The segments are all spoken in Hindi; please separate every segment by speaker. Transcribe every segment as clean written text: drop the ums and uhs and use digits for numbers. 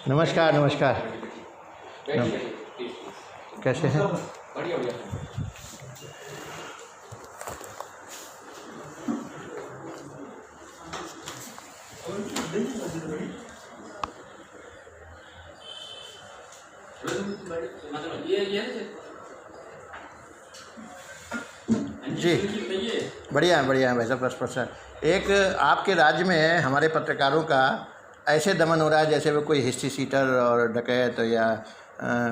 Speaker 1: नमस्कार नमस्कार। कैसे हैं?
Speaker 2: बढ़िया बढ़िया।
Speaker 1: जी बढ़िया बढ़िया है भाई साहब, बस बस। एक आपके राज्य में हमारे पत्रकारों का ऐसे दमन हो रहा है जैसे वो कोई हिस्ट्री सीटर और डकैत या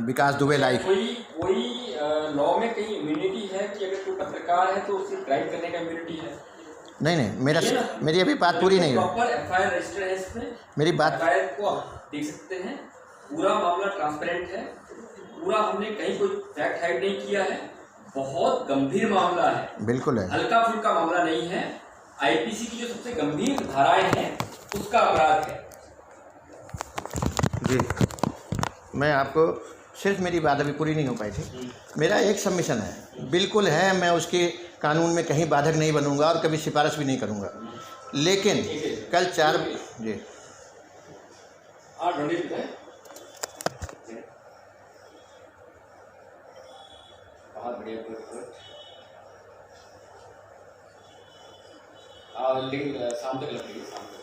Speaker 1: विकास दुबे लाइफ।
Speaker 2: कोई लॉ में कहीं इम्यूनिटी है कि अगर कोई पत्रकार है तो उसे क्राइम करने का इम्यूनिटी है?
Speaker 1: नहीं, मेरी अभी बात पूरी नहीं हुई।
Speaker 2: प्रॉपर एफआईआर रजिस्टर है इसमें,
Speaker 1: मेरी बात
Speaker 2: एफआईआर को आप देख सकते हैं। पूरा मामला ट्रांसपेरेंट है, पूरा हमने कहीं कोई फैक्ट हाइड नहीं किया है। बहुत गंभीर मामला है,
Speaker 1: बिल्कुल है,
Speaker 2: हल्का फुल्का मामला नहीं है। आईपीसी की जो सबसे गंभीर धाराएं हैं उसका अपराध है
Speaker 1: जी। मैं आपको सिर्फ, मेरी बात अभी पूरी नहीं हो पाई थी। मेरा एक सबमिशन है, बिल्कुल है, मैं उसके कानून में कहीं बाधक नहीं बनूंगा और कभी सिफारिश भी नहीं करूंगा। लेकिन कल 4 जी
Speaker 2: बहुत बढ़िया लिंक शाम तक लगेगी, शाम तक।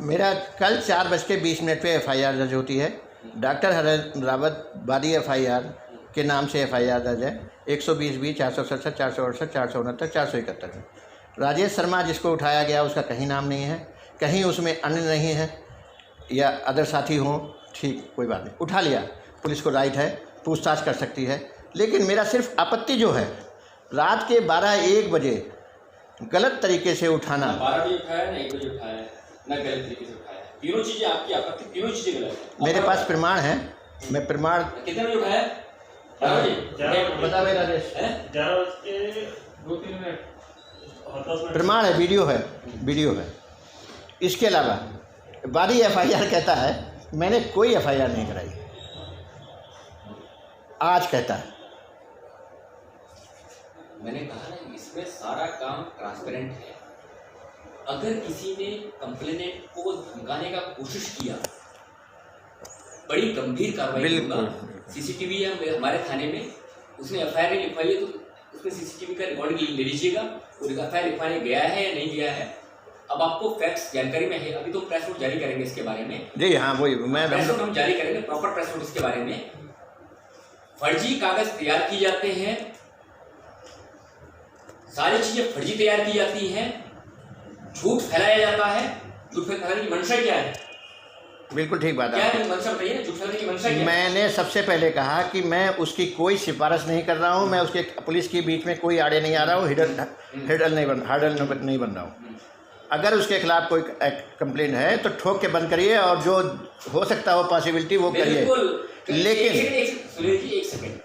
Speaker 1: मेरा कल 4:20 पे एफआईआर दर्ज होती है। डॉक्टर हरेंद्र रावत बादी एफआईआर के नाम से एफआईआर दर्ज है 120B 467 468 469 471 में। राजेश शर्मा जिसको उठाया गया उसका कहीं नाम नहीं है, कहीं उसमें अन्य नहीं है या अदर साथी हों, ठीक, कोई बात नहीं, उठा लिया, पुलिस को राइट है, पूछताछ कर सकती है। लेकिन मेरा सिर्फ आपत्ति जो है, रात के 12-1 बजे गलत तरीके से उठाना।
Speaker 2: 12 बजे उठाया ना 1 बजे उठाया ना, गलत तरीके से उठाया, तीनों चीजें आपकी आपत्ति, तीनों चीजें गलत है।
Speaker 1: मेरे पास प्रमाण है, मैं प्रमाण।
Speaker 2: कितने बजे उठाया? 11 बजे।
Speaker 1: बता मेरा राजेश,
Speaker 2: 11:02
Speaker 1: प्रमाण है, वीडियो है। इसके अलावा बादी एफआईआर कहता है मैंने कोई एफआईआर नहीं कराई, आज कहता है।
Speaker 2: मैंने कहा ना, इसमें सारा काम ट्रांसपेरेंट है। अगर किसी ने कंप्लेनेंट को धमकाने का कोशिश किया, बड़ी गंभीर कार्रवाई होगा। सीसीटीवी है हमारे थाने में, उसने एफआईआर लिखवाई है तो उसमें सीसीटीवी का रिकॉर्डिंग ले लीजिएगा, वो एफआईआर लिखवाने गया है या नहीं गया है। अब आपको फैक्ट्स जानकारी में है, अभी तो प्रेस नोट जारी करेंगे इसके बारे में।
Speaker 1: जी हाँ, वही मैं
Speaker 2: प्रेस नोट हम जारी करेंगे, प्रॉपर प्रेस नोट इसके बारे में। फर्जी कागज तैयार किए जाते हैं, सारी चीजें फर्जी तैयार की जाती हैं, झूठ फैलाया जाता है। झूठ फैलाने की मंशा क्या है?
Speaker 1: बिल्कुल ठीक बात है।
Speaker 2: क्या है मंशा बताइए, झूठ फैलाने की मंशा क्या है?
Speaker 1: मैंने सबसे पहले कहा कि मैं उसकी कोई सिफारिश नहीं कर रहा हूँ, मैं उसके पुलिस के बीच में कोई आड़े नहीं आ रहा हूँ, हार्डल नहीं बन रहा हूँ। अगर उसके खिलाफ कोई कंप्लेंट है तो ठोक के बंद करिए और जो हो सकता हो पॉसिबिलिटी वो करिए। लेकिन
Speaker 2: सुनिए जी, एक सेकंड,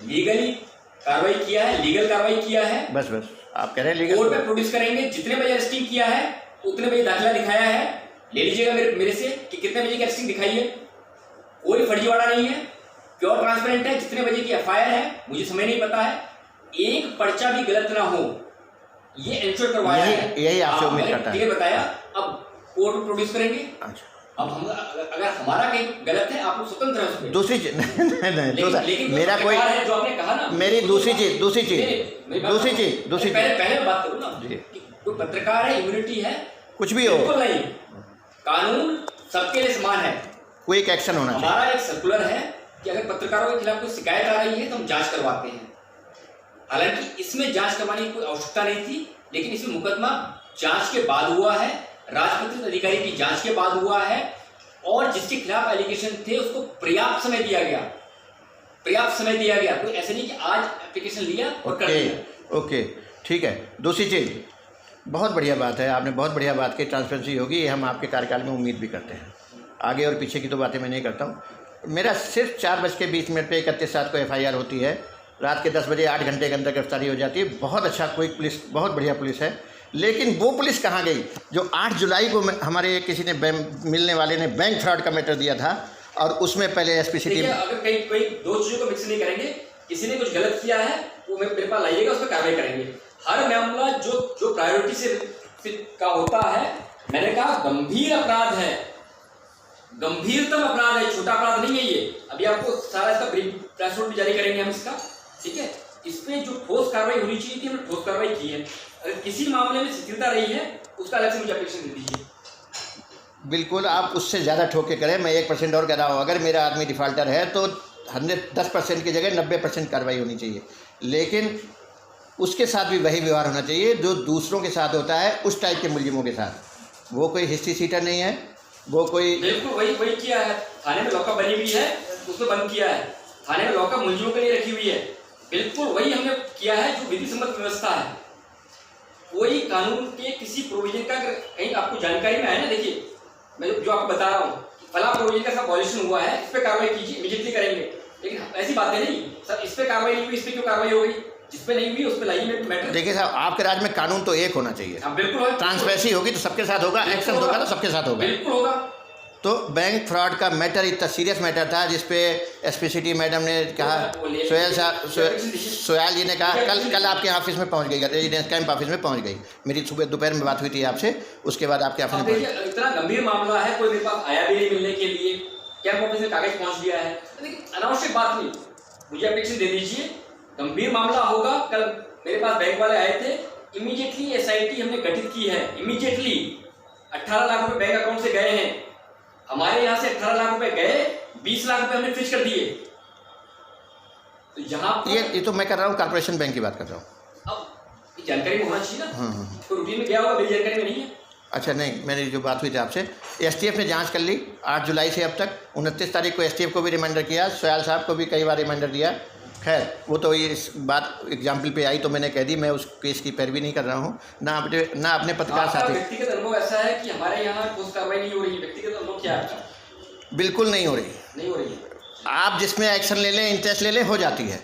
Speaker 2: लीगली कार्रवाई किया है, लीगल कार्रवाई किया है,
Speaker 1: बस आप कह रहे हैं लीगल।
Speaker 2: कोर्ट में प्रोड्यूस करेंगे, जितने बजे अरेस्टिंग किया है उतने बजे दाखिला दिखाया है, ले लीजिएगा मेरे से कि कितने बजे की अरेस्टिंग दिखाई है। कोई फर्जीवाड़ा नहीं है, प्योर ट्रांसपेरेंट है। जितने बजे की एफआईआर है मुझे समय नहीं पता है, एक पर्चा भी गलत ना हो, ये एंश्योर करवाया है।
Speaker 1: यही आपसे उम्मीद करता है।
Speaker 2: ये बताया, अब कोर्ट में प्रोड्यूस करेंगे।
Speaker 1: अच्छा,
Speaker 2: अब हम अगर हमारा कहीं गलत है, आप लोग स्वतंत्र हैं उसमें।
Speaker 1: दूसरी चीज नहीं, मेरा कोई
Speaker 2: है जो आपने कहा ना,
Speaker 1: मेरी दूसरी चीज
Speaker 2: पहले बात करूँ ना, कोई पत्रकार है, इम्यूनिटी है,
Speaker 1: कुछ भी हो,
Speaker 2: बिल्कुल नहीं, कानून सबके लिए समान है।
Speaker 1: कोई एक एक्शन होना चाहिए।
Speaker 2: हमारा एक सर्कुलर है कि अगर पत्रकारों के खिलाफ कोई शिकायत आ रही है तो हम जांच करवाते हैं। हालांकि इसमें जांच करवाने की कोई आवश्यकता नहीं थी, लेकिन इसमें मुकदमा जांच के बाद हुआ है, राजपत्रित अधिकारी की जांच के बाद हुआ है, और जिसके खिलाफ एलिगेशन थे उसको पर्याप्त समय दिया गया। कोई ऐसे नहीं कि आज एप्लीकेशन लिया और कर दिया।
Speaker 1: ओके, ठीक है। दूसरी चीज, बहुत बढ़िया बात है, आपने बहुत बढ़िया बात की, ट्रांसपेरेंसी होगी, ये हम आपके कार्यकाल में उम्मीद भी करते हैं। आगे और पीछे की तो बातें मैं नहीं करता हूँ। मेरा सिर्फ 4:20 पे 31/7 को एफआईआर होती है, रात के 10 बजे 8 घंटे के अंदर गिरफ्तारी हो जाती है। बहुत अच्छा, कोई पुलिस, बहुत बढ़िया पुलिस है। लेकिन वो पुलिस कहाँ गई जो 8 जुलाई को हमारे किसी ने मिलने वाले ने बैंक फ्रॉड का मैटर दिया था और उसमें पहले एसपी सिटी।
Speaker 2: अगर कोई दो चीज़ों को मिक्स नहीं करेंगे, किसी ने कुछ गलत किया है वो मेरे पास लाइएगा, उस पर कार्रवाई करेंगे। हर मामला जो जो प्रायोरिटी से का होता है, मैंने कहा गंभीर अपराध है, गंभीरतम अपराध है, छोटा अपराध नहीं है ये। अभी आपको सारा इसका प्रेस नोट भी जारी करेंगे हम इसका, ठीक है। इसमें जो ठोस कार्रवाई होनी चाहिए थी, हमने ठोस कार्रवाई की है। अगर किसी मामले में शिथिलता रही है, उसका अलग से मुझे अपेक्षा दे दीजिए।
Speaker 1: बिल्कुल, आप उससे ज़्यादा ठोक के करें। मैं 1% और कह रहा हूँ, अगर मेरा आदमी डिफ़ाल्टर है तो 10% की जगह 90% कार्रवाई होनी चाहिए, लेकिन उसके साथ भी वही व्यवहार होना चाहिए जो दूसरों के साथ होता है, उस टाइप के मुलजिमों के साथ। वो कोई हिस्ट्री सीटर नहीं है, वो कोई
Speaker 2: बिल्कुल वही किया है। थाने में लॉकअप बनी हुई है, उसको बंद किया है। थाने में लॉकअप मुलजिमों के लिए रखी हुई है, बिल्कुल वही हमने किया है जो विधि सम्मत व्यवस्था है। कोई कानून के किसी प्रोविजन का कहीं आपको जानकारी में आए ना, देखिए मैं जो आपको बता रहा हूँ, फला प्रोविजन का सब वॉल्यूशन हुआ है, इस पर कार्रवाई कीजिए, इमीडिएटली करेंगे। लेकिन ऐसी बातें नहीं, सर इस पर कार्रवाई नहीं हुई, इस पर क्यों कार्रवाई हो गई, जिस पे नहीं हुई उस पर लाइए मैटर।
Speaker 1: देखिए साहब, आपके राज्य में कानून तो एक होना चाहिए।
Speaker 2: बिल्कुल,
Speaker 1: ट्रांसपेरेंसी होगी तो सबके साथ होगा, एक्शन होगा तो सबके साथ होगा।
Speaker 2: बिल्कुल होगा।
Speaker 1: तो बैंक फ्रॉड का मैटर इतना सीरियस मैटर था, जिसपे एसपीसीटी मैडम ने कहा, सोयाल जी ने कहा, कल आपके ऑफिस में पहुंच गई, रेजिडेंस कैंप ऑफिस में पहुंच गई। मेरी सुबह दोपहर में बात हुई थी आपसे, उसके बाद आपके ऑफिस में।
Speaker 2: इतना गंभीर मामला है, कोई मेरे पास आया भी नहीं मिलने के लिए, कैंप ऑफिस में कागज पहुंच गया है, अनावश्यक बात नहीं, मुझे अपेक्षा दे दीजिए। गंभीर मामला होगा। कल मेरे पास बैंक वाले आए थे, इमीडिएटली एसआईटी हमने गठित की है, इमीडिएटली 18 लाख रुपए बैंक अकाउंट से गए हैं। हमारे यहाँ से 18 लाख रुपए गए, 20 लाख रुपए हमने फ्रीज कर दिए। तो यहाँ
Speaker 1: ये तो मैं कर रहा हूँ, कॉर्पोरेशन बैंक की बात कर रहा हूँ।
Speaker 2: अब जानकारी में होना चाहिए ना, तो रूटीन में गया होगा, मेरी जानकारी में नहीं है।
Speaker 1: अच्छा, नहीं, मेरी जो बात हुई थी आपसे, एसटीएफ ने जांच कर ली 8 जुलाई से अब तक। 29 तारीख को एसटीएफ को भी रिमाइंडर किया, सोयाल साहब को भी कई बार रिमाइंडर दिया। खैर, वो तो इस बात एग्जाम्पल पे आई तो मैंने कह दी, मैं उस केस की पैरवी नहीं कर रहा हूँ, ना अपने पत्रकार साथी।
Speaker 2: व्यक्तिगत अनुभव ऐसा है कि हमारे यहाँ ठोस कार्रवाई नहीं हो रही है, व्यक्तिगत अनुभव क्या है?
Speaker 1: बिल्कुल नहीं हो रही है। आप जिसमें एक्शन ले लें, इंटरेस्ट ले लें, हो जाती है।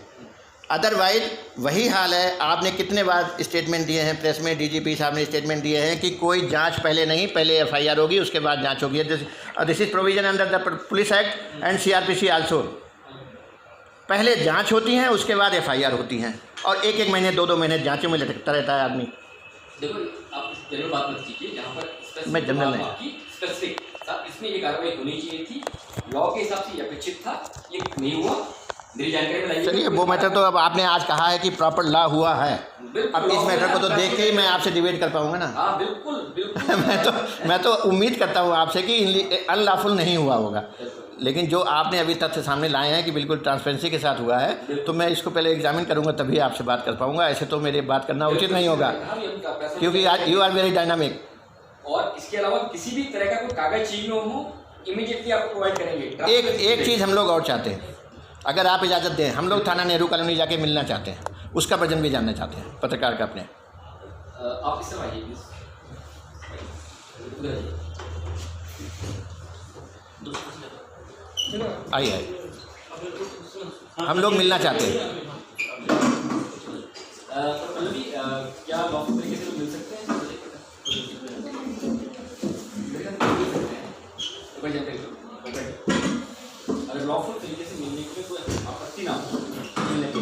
Speaker 1: अदरवाइज वही हाल है। आपने कितने बार स्टेटमेंट दिए हैं प्रेस में, डीजीपी साहब ने स्टेटमेंट दिए हैं कि कोई जांच पहले नहीं, पहले एफआईआर होगी, उसके बाद जांच होगी। This is provision under the police act and CrPC also. पहले जांच होती है, उसके बाद एफआईआर होती हैं, और एक महीने 2 महीने जांचों में लटकता रहता है आदमी।
Speaker 2: देखो, आप जनरल बात मत कीजिए, जहाँ पर
Speaker 1: मैं जनरल नहीं,
Speaker 2: स्पेसिफिक साहब, इसमें ये कार्रवाई होनी चाहिए थी, लॉ के हिसाब से ये अपेक्षित था, ये नहीं हुआ। मेरी जानकारी में लाइए।
Speaker 1: चलिए, वो मैटर तो अब आपने आज कहा है कि प्रॉपर लॉ हुआ है। अब इस मैटर को तो देख के ही मैं आपसे डिबेट कर पाऊंगा ना।
Speaker 2: हाँ, बिल्कुल
Speaker 1: मैं तो उम्मीद करता हूँ आपसे कि अनलॉफुल नहीं हुआ होगा, लेकिन जो आपने अभी तथ्य सामने लाए हैं कि बिल्कुल ट्रांसपेरेंसी के साथ हुआ है, तो मैं इसको पहले एग्जामिन करूँगा, तभी आपसे बात कर पाऊँगा। ऐसे तो मेरी बात करना उचित नहीं होगा, क्योंकि यू आर वेरी डायनामिक।
Speaker 2: और इसके अलावा किसी भी तरह का कोई कागज चाहिए हो, इमीडिएटली आपको प्रोवाइड करेंगे।
Speaker 1: एक चीज़ हम लोग और चाहते हैं, अगर आप इजाज़त दें, हम लोग थाना नेहरू कॉलोनी जाके मिलना चाहते हैं, उसका वर्जन भी जानना चाहते हैं पत्रकार का अपने।
Speaker 2: आप इस तरह आइए प्लीज।
Speaker 1: आइए, हम लोग मिलना चाहते हैं।
Speaker 2: क्या लॉफुल तरीके से मिल सकते हैं? अगर लॉफुल तरीके से मिलने के लिए कोई आपत्ति ना हो, मिलने के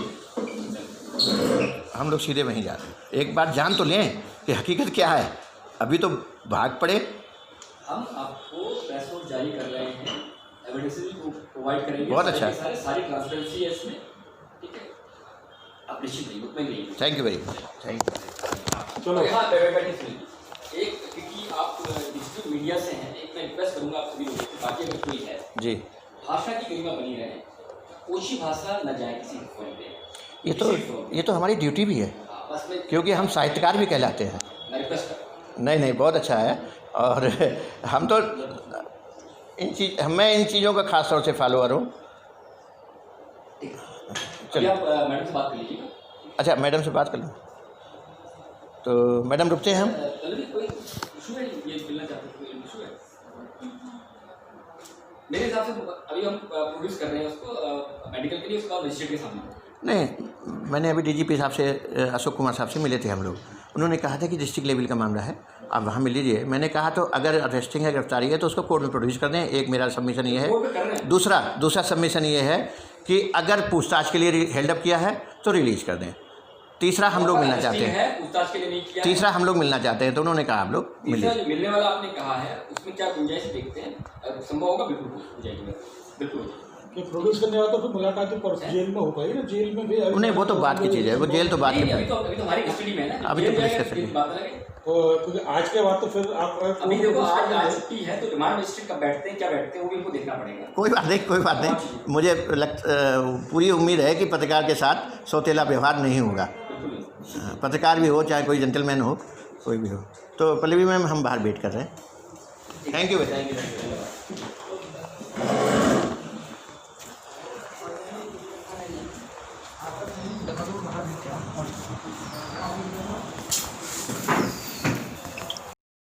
Speaker 1: हम लोग सीधे वहीं जा रहे हैं। एक बार जान तो लें कि हकीकत क्या है, अभी तो भाग पड़े।
Speaker 2: हम आपको प्रेस नोट जारी कर रहे हैं, एविडेंस भी प्रोवाइड करेंगे।
Speaker 1: बहुत अच्छा,
Speaker 2: सारी ट्रांसपेरेंसी है इसमें, ठीक है। आप निश्चित रहिए, मुतमईन रहिए।
Speaker 1: Thank you very much, thank you.
Speaker 2: चलो, यहाँ बैठे सुनिए। एक, क्योंकि आप डिजिटल मीडिया से हैं, एक मैं रिक्वेस्ट करूँगा आप सभी लोगों से, बाकी अगर कोई है
Speaker 1: जी, भाषा
Speaker 2: की गरिमा बनी रहे, ओछी भाषा न जाए किसी फोन पे।
Speaker 1: ये तो हमारी ड्यूटी भी है, क्योंकि हम साहित्यकार भी कहलाते हैं।
Speaker 2: मैं रिक्वेस्ट कर,
Speaker 1: नहीं, बहुत अच्छा है। और हम तो मैं इन चीज़ों का खास तौर से फॉलोअर हूँ।
Speaker 2: चलिए, आप मैडम से बात कर लीजिएगा।
Speaker 1: अच्छा, मैडम से बात कर लूँ, तो मैडम रुकते हैं हम।
Speaker 2: कोई इशू है, ये मिलना चाहते हैं, कोई इशू है? मेरे हिसाब से अभी हम प्रोड्यूस कर रहे हैं उसको मेडिकल के लिए, उसका मजिस्ट्रेट के सामने।
Speaker 1: नहीं, मैंने अभी डीजीपी साहब से, अशोक कुमार साहब से मिले थे हम लोग। उन्होंने कहा था कि डिस्ट्रिक्ट लेवल का मामला है, आप वहाँ मिल लीजिए। मैंने कहा तो अगर अरेस्टिंग है, गिरफ्तारी है, तो उसको कोर्ट में प्रोड्यूस कर दें। एक मेरा सबमिशन ये है। दूसरा सबमिशन ये है कि अगर पूछताछ के लिए हेल्ड अप किया है तो रिलीज़ कर दें। तीसरा हम लोग मिलना चाहते हैं,
Speaker 2: पूछताछ के लिए नहीं किया है।
Speaker 1: तीसरा हम लोग मिलना चाहते हैं, तो उन्होंने कहा आप लोग
Speaker 2: तीसरा
Speaker 1: मिलिए।
Speaker 2: जो मिलने वाला आपने कहा है उसमें क्या गुंजाइश देखते हैं, अगर संभव होगा बिल्कुल हो जाएगी, बिल्कुल हो जाएगी।
Speaker 3: कि प्रोड्यूस करने वाला तो फिर मुलाकात ही पर जेल में हो पाई ना, जेल में भी
Speaker 1: उन्हें वो तो बात की चीज़ है, वो जेल तो बात
Speaker 2: नहीं,
Speaker 1: की
Speaker 2: अभी तो हमारी कस्टडी में है ना,
Speaker 1: अभी तो
Speaker 2: जेल
Speaker 1: पुलिस
Speaker 2: जाएगा,
Speaker 1: कस्टडी।
Speaker 2: फिर बात अलग है।
Speaker 3: और क्योंकि आज के बाद तो फिर आप
Speaker 2: अभी देखो आज छुट्टी है तो रिमांड मजिस्ट्रेट कब बैठते हैं, क्या बैठते हैं, वो भी इनको देखना पड़ेगा।
Speaker 1: कोई बात नहीं, कोई बात नहीं, मुझे पूरी उम्मीद है कि पत्रकार के साथ सौतेला व्यवहार नहीं होगा।
Speaker 2: बिल्कुल नहीं।
Speaker 1: पत्रकार भी हो चाहे कोई जेंटलमैन हो, कोई भी हो। तो पल्लवी मैम हम बाहर वेट कर रहे हैं। थैंक यू बेटा।
Speaker 3: धन्यवाद।